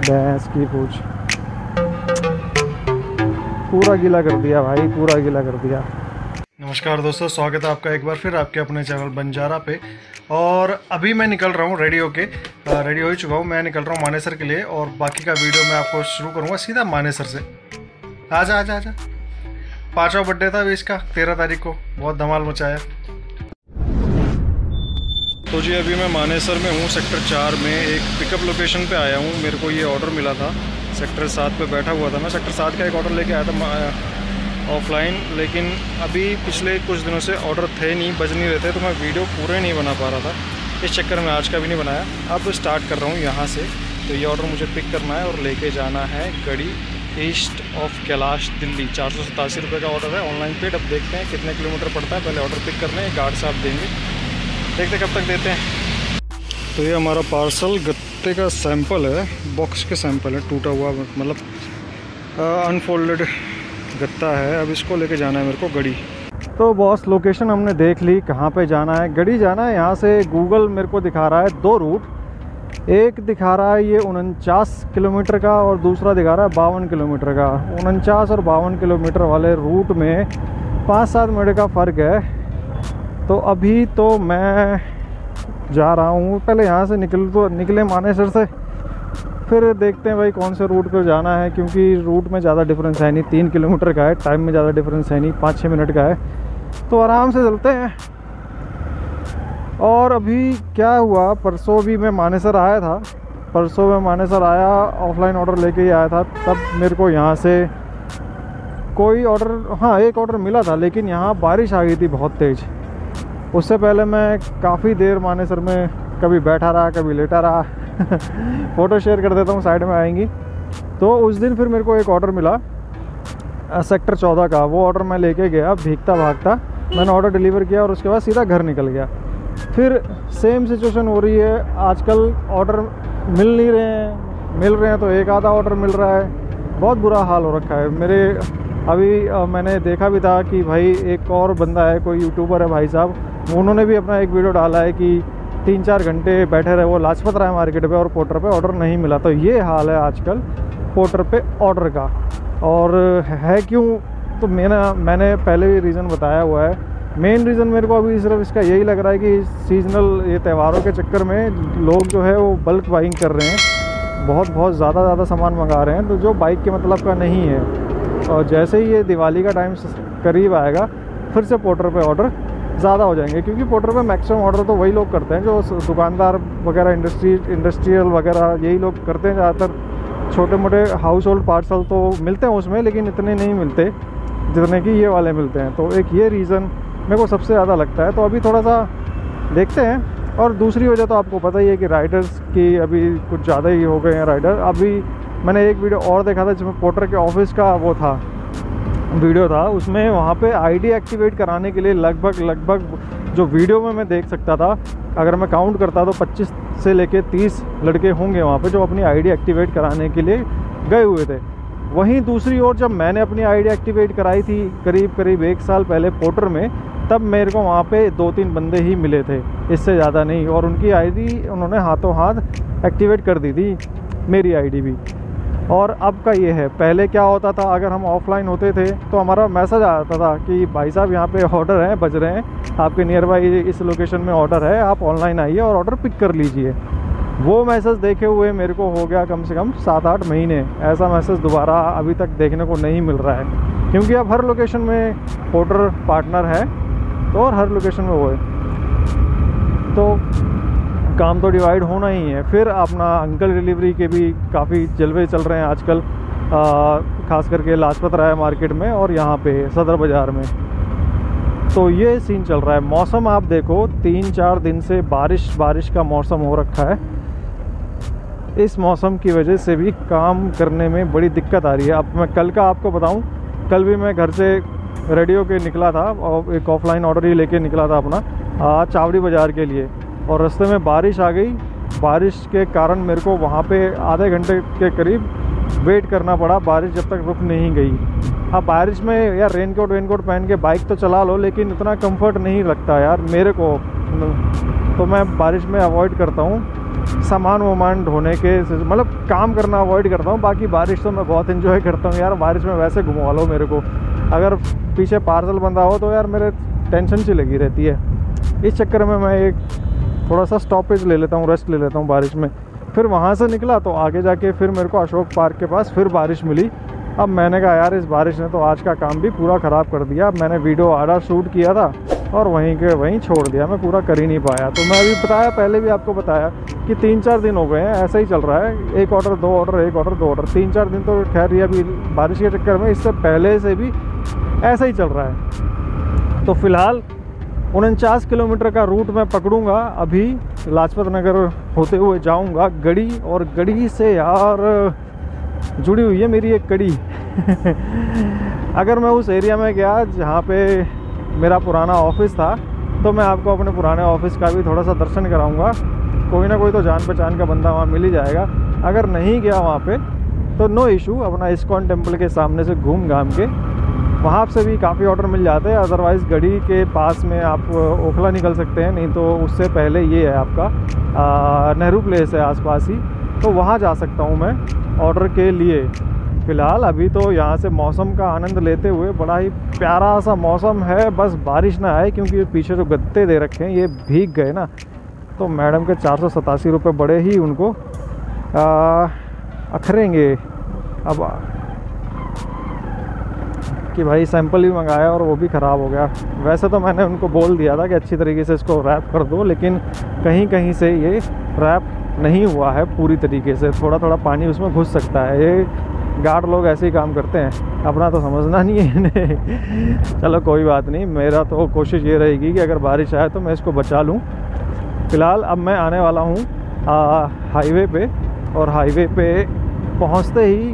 भैंस की पूछ, पूरा गीला कर दिया भाई, पूरा गीला कर दिया। नमस्कार दोस्तों, स्वागत है आपका एक बार फिर आपके अपने चैनल बंजारा पे। और अभी मैं निकल रहा हूँ रेडी होके, रेडी हो ही चुका हूँ। मैं निकल रहा हूँ मानेसर के लिए और बाकी का वीडियो मैं आपको शुरू करूँगा सीधा मानेसर से। आजा आजा आजा। 5वां बर्थडे था अभी इसका, 13 तारीख को, बहुत धमाल मचाया। तो जी अभी मैं मानेसर में हूँ, सेक्टर 4 में एक पिकअप लोकेशन पे आया हूँ। मेरे को ये ऑर्डर मिला था, सेक्टर 7 पे बैठा हुआ था मैं। सेक्टर 7 का एक ऑर्डर लेके आया था ऑफलाइन, लेकिन अभी पिछले कुछ दिनों से ऑर्डर थे नहीं, बज नहीं रहे थे, तो मैं वीडियो पूरे नहीं बना पा रहा था। इस चक्कर में आज का भी नहीं बनाया। अब स्टार्ट कर रहा हूँ यहाँ से। तो ये ऑर्डर मुझे पिक करना है और लेके जाना है गढ़ी, ईस्ट ऑफ कैलाश, दिल्ली। 487 रुपये का ऑर्डर है, ऑनलाइन पेड। अब देखते हैं कितने किलोमीटर पड़ता है। पहले ऑर्डर पिक करने गार्ड साहब देंगे, देखते कब तक देते हैं। तो ये हमारा पार्सल गत्ते का सैंपल है, बॉक्स के सैंपल है, टूटा हुआ मतलब अनफोल्डेड गत्ता है। अब इसको लेके जाना है मेरे को गढ़ी। तो बॉस लोकेशन हमने देख ली, कहाँ पे जाना है। गढ़ी जाना है। यहाँ से गूगल मेरे को दिखा रहा है 2 रूट। एक दिखा रहा है ये 49 किलोमीटर का और दूसरा दिखा रहा है 52 किलोमीटर का। 49 और 52 किलोमीटर वाले रूट में 5-7 मिनट का फ़र्क है। तो अभी तो मैं जा रहा हूँ, पहले यहाँ से निकले मानेसर से, फिर देखते हैं भाई कौन से रूट पर जाना है, क्योंकि रूट में ज़्यादा डिफरेंस है नहीं। 3 किलोमीटर का है, टाइम में ज़्यादा डिफरेंस है नहीं, 5-6 मिनट का है, तो आराम से चलते हैं। और अभी क्या हुआ, परसों भी मैं मानेसर आया था। परसों मैं मानेसर आया, ऑफलाइन ऑर्डर लेके ही आया था। तब मेरे को यहाँ से कोई ऑर्डर, हाँ एक ऑर्डर मिला था, लेकिन यहाँ बारिश आ गई थी बहुत तेज़। उससे पहले मैं काफ़ी देर मानेसर में कभी बैठा रहा, कभी लेटा रहा। फ़ोटो शेयर कर देता हूँ, साइड में आएंगी। तो उस दिन फिर मेरे को एक ऑर्डर मिला सेक्टर 14 का। वो ऑर्डर मैं लेके गया भीगता भागता। मैंने ऑर्डर डिलीवर किया और उसके बाद सीधा घर निकल गया। फिर सेम सिचुएशन हो रही है आजकल, ऑर्डर मिल नहीं रहे हैं, मिल रहे हैं तो एक आधा ऑर्डर मिल रहा है। बहुत बुरा हाल हो रखा है मेरे। अभी मैंने देखा भी था कि भाई एक और बंदा है, कोई यूट्यूबर है भाई साहब, उन्होंने भी अपना एक वीडियो डाला है कि 3-4 घंटे बैठे रहे वो लाजपत राय मार्केट पे और पोर्टर पे, ऑर्डर नहीं मिला। तो ये हाल है आजकल पोर्टर पे ऑर्डर का। और है क्यों, तो मैंने पहले भी रीज़न बताया हुआ है। मेन रीज़न मेरे को अभी सिर्फ इसका यही लग रहा है कि सीजनल ये त्योहारों के चक्कर में लोग जो है वो बल्क बाइंग कर रहे हैं, बहुत ज़्यादा सामान मंगा रहे हैं, तो जो बाइक के मतलब का नहीं है। और जैसे ही ये दिवाली का टाइम करीब आएगा, फिर से पोर्टर पे ऑर्डर ज़्यादा हो जाएंगे, क्योंकि पोर्टर पे मैक्सिमम ऑर्डर तो वही लोग करते हैं जो दुकानदार वगैरह, इंडस्ट्रियल वगैरह, यही लोग करते हैं ज़्यादातर। छोटे मोटे हाउस होल्ड पार्सल तो मिलते हैं उसमें, लेकिन इतने नहीं मिलते जितने कि ये वाले मिलते हैं। तो एक ये रीज़न मेरे को सबसे ज़्यादा लगता है। तो अभी थोड़ा सा देखते हैं। और दूसरी वजह तो आपको पता ही है कि राइडर्स की अभी कुछ ज़्यादा ही हो गए हैं राइडर। अभी मैंने एक वीडियो और देखा था जिसमें पोर्टर के ऑफिस का वो था, वीडियो था, उसमें वहाँ पे आईडी एक्टिवेट कराने के लिए लगभग जो वीडियो में मैं देख सकता था, अगर मैं काउंट करता तो 25 से लेके 30 लड़के होंगे वहाँ पे जो अपनी आईडी एक्टिवेट कराने के लिए गए हुए थे। वहीं दूसरी ओर जब मैंने अपनी आईडी एक्टिवेट कराई थी करीब 1 साल पहले पोर्टर में, तब मेरे को वहाँ पे 2-3 बंदे ही मिले थे, इससे ज़्यादा नहीं। और उनकी आईडी उन्होंने हाथों हाथ एक्टिवेट कर दी थी, मेरी आईडी भी। और अब का ये है, पहले क्या होता था, अगर हम ऑफलाइन होते थे तो हमारा मैसेज आता था कि भाई साहब यहाँ पे ऑर्डर है, बज रहे हैं, आपके नियर बाई इस लोकेशन में ऑर्डर है, आप ऑनलाइन आइए और ऑर्डर पिक कर लीजिए। वो मैसेज देखे हुए मेरे को हो गया कम से कम 7-8 महीने। ऐसा मैसेज दोबारा अभी तक देखने को नहीं मिल रहा है, क्योंकि अब हर लोकेशन में पोर्टर पार्टनर है, तो और हर लोकेशन में वो है, तो काम तो डिवाइड होना ही है। फिर अपना अंकल डिलीवरी के भी काफ़ी जलवे चल रहे हैं आजकल, ख़ास करके लाजपत राय मार्केट में और यहाँ पे सदर बाज़ार में। तो ये सीन चल रहा है। मौसम आप देखो, 3-4 दिन से बारिश का मौसम हो रखा है। इस मौसम की वजह से भी काम करने में बड़ी दिक्कत आ रही है। अब मैं कल का आपको बताऊं, कल भी मैं घर से रेडी होके निकला था और एक ऑफलाइन ऑर्डर ही लेके निकला था अपना चावड़ी बाज़ार के लिए, और रास्ते में बारिश आ गई। बारिश के कारण मेरे को वहाँ पे आधे घंटे के करीब वेट करना पड़ा, बारिश जब तक रुक नहीं गई। अब बारिश में यार रेनकोट पहन के बाइक तो चला लो, लेकिन इतना कंफर्ट नहीं लगता यार मेरे को, तो मैं बारिश में अवॉइड करता हूँ। सामान वामान ढोने के, मतलब काम करना अवॉइड करता हूँ। बाकी बारिश तो मैं बहुत इन्जॉय करता हूँ यार, बारिश में वैसे घुमवा लो मेरे को। अगर पीछे पार्सल बंधा हो तो यार मेरे टेंशन सी लगी रहती है। इस चक्कर में मैं एक थोड़ा सा स्टॉपेज ले लेता हूँ, रेस्ट ले लेता हूँ बारिश में। फिर वहाँ से निकला तो आगे जाके फिर मेरे को अशोक पार्क के पास फिर बारिश मिली। अब मैंने कहा यार इस बारिश ने तो आज का काम भी पूरा ख़राब कर दिया। अब मैंने वीडियो आधा शूट किया था और वहीं के वहीं छोड़ दिया, मैं पूरा कर ही नहीं पाया। तो मैं अभी बताया, पहले भी आपको बताया कि 3-4 दिन हो गए हैं ऐसा ही चल रहा है, एक ऑर्डर 2 ऑर्डर, एक ऑर्डर 2 ऑर्डर। 3-4 दिन तो खैर ये अभी बारिश के चक्कर में, इससे पहले से भी ऐसा ही चल रहा है। तो फ़िलहाल 49 किलोमीटर का रूट मैं पकड़ूंगा। अभी लाजपत नगर होते हुए जाऊंगा गढ़ी, और गढ़ी से यार जुड़ी हुई है मेरी एक कड़ी। अगर मैं उस एरिया में गया जहाँ पे मेरा पुराना ऑफिस था तो मैं आपको अपने पुराने ऑफिस का भी थोड़ा सा दर्शन कराऊंगा। कोई ना कोई तो जान पहचान का बंदा वहाँ मिल ही जाएगा। अगर नहीं गया वहाँ पे तो नो इशू, अपना इस्कॉन टेम्पल के सामने से घूम घाम के वहाँ से भी काफ़ी ऑर्डर मिल जाते हैं। अदरवाइज़ गढ़ी के पास में आप ओखला निकल सकते हैं, नहीं तो उससे पहले ये है आपका नेहरू प्लेस है आसपास ही, तो वहाँ जा सकता हूँ मैं ऑर्डर के लिए। फ़िलहाल अभी तो यहाँ से मौसम का आनंद लेते हुए, बड़ा ही प्यारा सा मौसम है, बस बारिश ना आए, क्योंकि पीछे जो गत्ते दे रखे हैं ये भीग गए ना। तो मैडम के 487 रुपये बड़े ही उनको अखरेंगे अब कि भाई सैंपल भी मंगाया और वो भी ख़राब हो गया। वैसे तो मैंने उनको बोल दिया था कि अच्छी तरीके से इसको रैप कर दो, लेकिन कहीं कहीं से ये रैप नहीं हुआ है पूरी तरीके से, थोड़ा थोड़ा पानी उसमें घुस सकता है। ये गार्ड लोग ऐसे ही काम करते हैं, अपना तो समझना नहीं है इन्हें। चलो कोई बात नहीं, मेरा तो कोशिश ये रहेगी कि अगर बारिश आए तो मैं इसको बचा लूँ। फ़िलहाल अब मैं आने वाला हूँ हाईवे पे, और हाईवे पे पहुँचते ही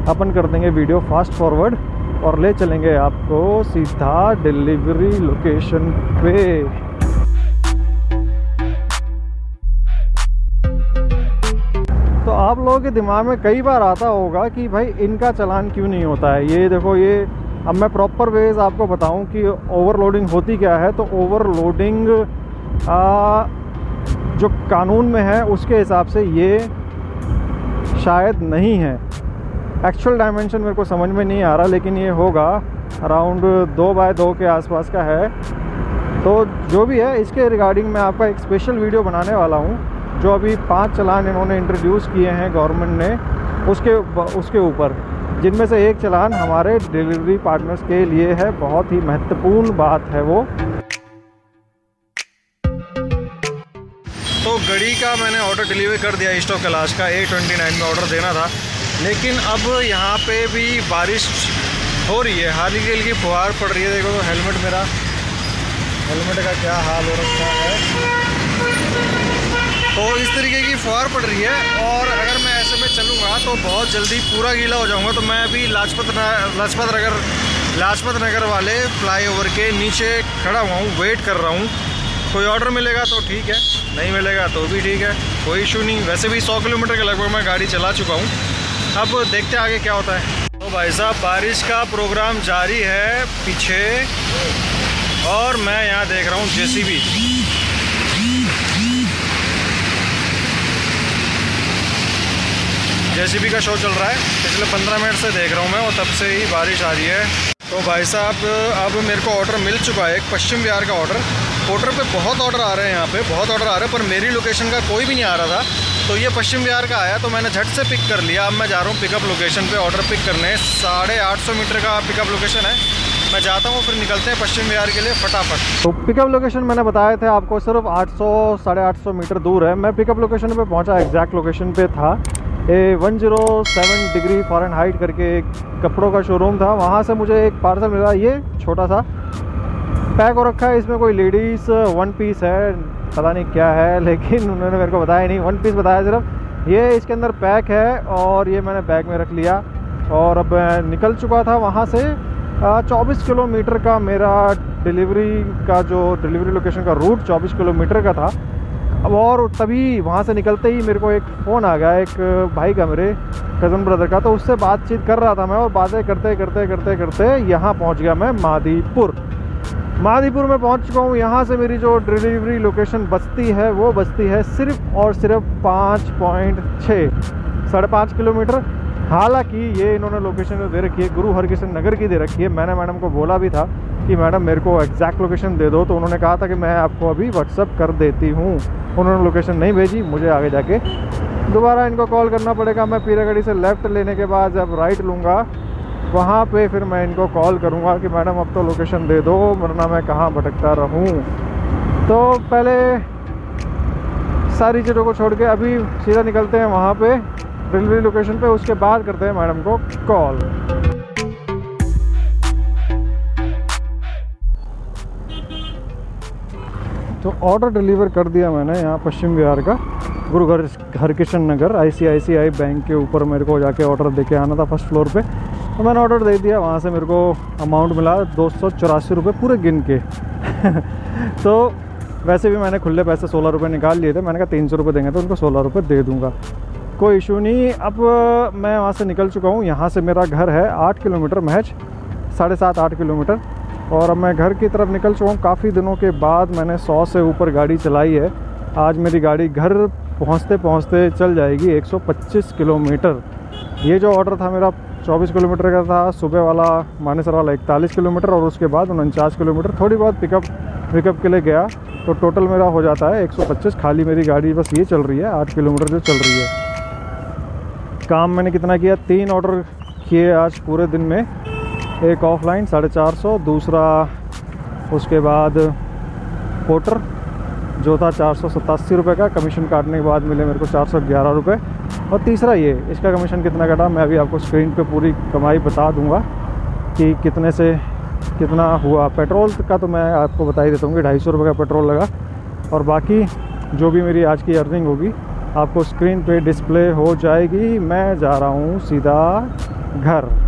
अपन कर देंगे वीडियो फास्ट फॉरवर्ड और ले चलेंगे आपको सीधा डिलीवरी लोकेशन पे। तो आप लोगों के दिमाग में कई बार आता होगा कि भाई इनका चालान क्यों नहीं होता है। ये देखो, ये अब मैं प्रॉपर वेज आपको बताऊं कि ओवरलोडिंग होती क्या है। तो ओवरलोडिंग जो कानून में है उसके हिसाब से ये शायद नहीं है। एक्चुअल डायमेंशन मेरे को समझ में नहीं आ रहा, लेकिन ये होगा अराउंड 2x2 के आसपास का है। तो जो भी है, इसके रिगार्डिंग मैं आपका एक स्पेशल वीडियो बनाने वाला हूँ। जो अभी 5 चालान इन्होंने इंट्रोड्यूस किए हैं गवर्नमेंट ने, उसके ऊपर, जिनमें से एक चालान हमारे डिलीवरी पार्टनर्स के लिए है। बहुत ही महत्वपूर्ण बात है वो। तो गढ़ी का मैंने ऑर्डर डिलीवर कर दिया, ईस्ट ऑफ कैलाश का A29 में ऑर्डर देना था, लेकिन अब यहाँ पे भी बारिश हो रही है, हल्की हल्की फुहार पड़ रही है। देखो तो हेलमेट का क्या हाल हो रखा है। तो इस तरीके की फुहार पड़ रही है, और अगर मैं ऐसे में चलूँगा तो बहुत जल्दी पूरा गीला हो जाऊँगा। तो मैं अभी लाजपत नगर वाले फ्लाईओवर के नीचे खड़ा हुआ हूँ, वेट कर रहा हूँ। कोई ऑर्डर मिलेगा तो ठीक है, नहीं मिलेगा तो भी ठीक है, कोई इशू नहीं। वैसे भी 100 किलोमीटर के लगभग मैं गाड़ी चला चुका हूँ। अब देखते हैं आगे क्या होता है। तो भाई साहब, बारिश का प्रोग्राम जारी है पीछे, और मैं यहाँ देख रहा हूँ जेसीबी का शो चल रहा है। पिछले 15 मिनट से देख रहा हूँ मैं, और तब से ही बारिश आ रही है। तो भाई साहब, अब मेरे को ऑर्डर मिल चुका है, एक पश्चिम विहार का ऑर्डर पे बहुत ऑर्डर आ रहे हैं, यहाँ पे बहुत ऑर्डर आ रहे हैं, पर मेरी लोकेशन का कोई भी नहीं आ रहा था। तो ये पश्चिम विहार का आया, तो मैंने झट से पिक कर लिया। अब मैं जा रहा हूँ पिकअप लोकेशन पे ऑर्डर पिक करने। 850 मीटर का पिकअप लोकेशन है, मैं जाता हूँ, फिर निकलते हैं पश्चिम विहार के लिए फटाफट। तो पिकअप लोकेशन मैंने बताया था आपको, सिर्फ 800-850 मीटर दूर है। मैं पिकअप लोकेशन पे पहुँचा, एग्जैक्ट लोकेशन पे था 107 डिग्री फ़ारेनहाइट करके एक कपड़ों का शोरूम था। वहाँ से मुझे एक पार्सल मिला, ये छोटा सा पैक हो रखा है। इसमें कोई लेडीज़ 1 पीस है, पता नहीं क्या है, लेकिन उन्होंने मेरे को बताया नहीं, 1 पीस बताया सिर्फ। ये इसके अंदर पैक है, और ये मैंने बैग में रख लिया, और अब निकल चुका था वहाँ से। 24 किलोमीटर का मेरा डिलीवरी लोकेशन का रूट 24 किलोमीटर का था। अब और तभी वहाँ से निकलते ही मेरे को एक फ़ोन आ गया, एक भाई का, मेरे कज़न ब्रदर का। तो उससे बातचीत कर रहा था मैं, और बातें करते करते यहाँ पहुँच गया मैं मादीपुर। मादीपुर में पहुंच चुका हूँ। यहाँ से मेरी जो डिलीवरी लोकेशन बचती है वो बचती है सिर्फ और सिर्फ 5.5 किलोमीटर। हालांकि ये इन्होंने लोकेशन जो दे रखी है गुरु हरकिशन नगर की दे रखी है। मैंने मैडम को बोला भी था कि मैडम मेरे को एग्जैक्ट लोकेशन दे दो, तो उन्होंने कहा था कि मैं आपको अभी व्हाट्सअप कर देती हूँ। उन्होंने लोकेशन नहीं भेजी, मुझे आगे जाके दोबारा इनको कॉल करना पड़ेगा। मैं पीरागढ़ी से लेफ़्ट लेने के बाद जब राइट लूँगा वहाँ पे फिर मैं इनको कॉल करूँगा कि मैडम अब तो लोकेशन दे दो, वरना मैं कहाँ भटकता रहूँ। तो पहले सारी चीज़ों को छोड़ के अभी सीधा निकलते हैं वहाँ पे डिलीवरी लोकेशन पे, उसके बाद करते हैं मैडम को कॉल। तो ऑर्डर डिलीवर कर दिया मैंने यहाँ पश्चिम बिहार का गुरु हरकिशन नगर ICICI बैंक के ऊपर। मेरे को जाके ऑर्डर देके आना था फर्स्ट फ्लोर पे, तो मैंने ऑर्डर दे दिया। वहाँ से मेरे को अमाउंट मिला 284 रुपये पूरे गिन के तो वैसे भी मैंने खुले पैसे 16 रुपये निकाल लिए थे। मैंने कहा 300 रुपये देंगे तो उनको 16 रुपये दे दूँगा, कोई इशू नहीं। अब मैं वहाँ से निकल चुका हूँ। यहाँ से मेरा घर है 8 किलोमीटर, महज 7.5-8 किलोमीटर। और अब मैं घर की तरफ निकल चुका हूँ। काफ़ी दिनों के बाद मैंने 100 से ऊपर गाड़ी चलाई है। आज मेरी गाड़ी घर पहुँचते पहुँचते चल जाएगी 125 किलोमीटर। ये जो ऑर्डर था मेरा 24 किलोमीटर का था, सुबह वाला मानेसर वाला 41 किलोमीटर और उसके बाद 49 किलोमीटर। थोड़ी बहुत पिकअप के लिए गया तो टोटल मेरा हो जाता है 125। खाली मेरी गाड़ी बस ये चल रही है 8 किलोमीटर जो चल रही है। काम मैंने कितना किया, 3 ऑर्डर किए आज पूरे दिन में। एक ऑफलाइन 450, दूसरा उसके बाद पोर्टर जो था 487 रुपये का, कमीशन काटने के बाद मिले मेरे को 411 रुपये। और तीसरा ये, इसका कमीशन कितना कटा मैं अभी आपको स्क्रीन पे पूरी कमाई बता दूंगा कि कितने से कितना हुआ। पेट्रोल का तो मैं आपको बता ही देता हूँ कि 250 रुपये का पेट्रोल लगा। और बाकी जो भी मेरी आज की अर्निंग होगी आपको स्क्रीन पे डिस्प्ले हो जाएगी। मैं जा रहा हूँ सीधा घर।